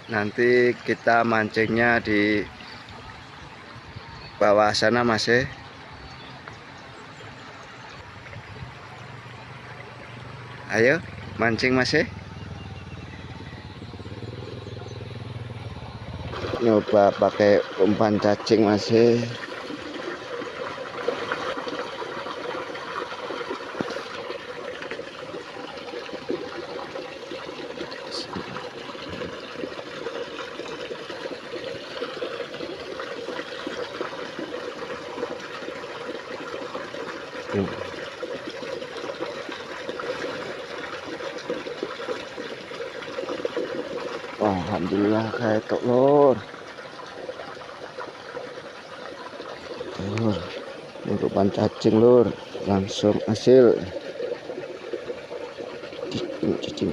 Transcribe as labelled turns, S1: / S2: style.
S1: Nanti kita mancingnya di bawah sana Mas. Ayo mancing Mas. Nyoba pakai umpan cacing Mas. Wah, alhamdulillah kayak tok lur. Lur, umpan cacing lur, langsung hasil. Cicing.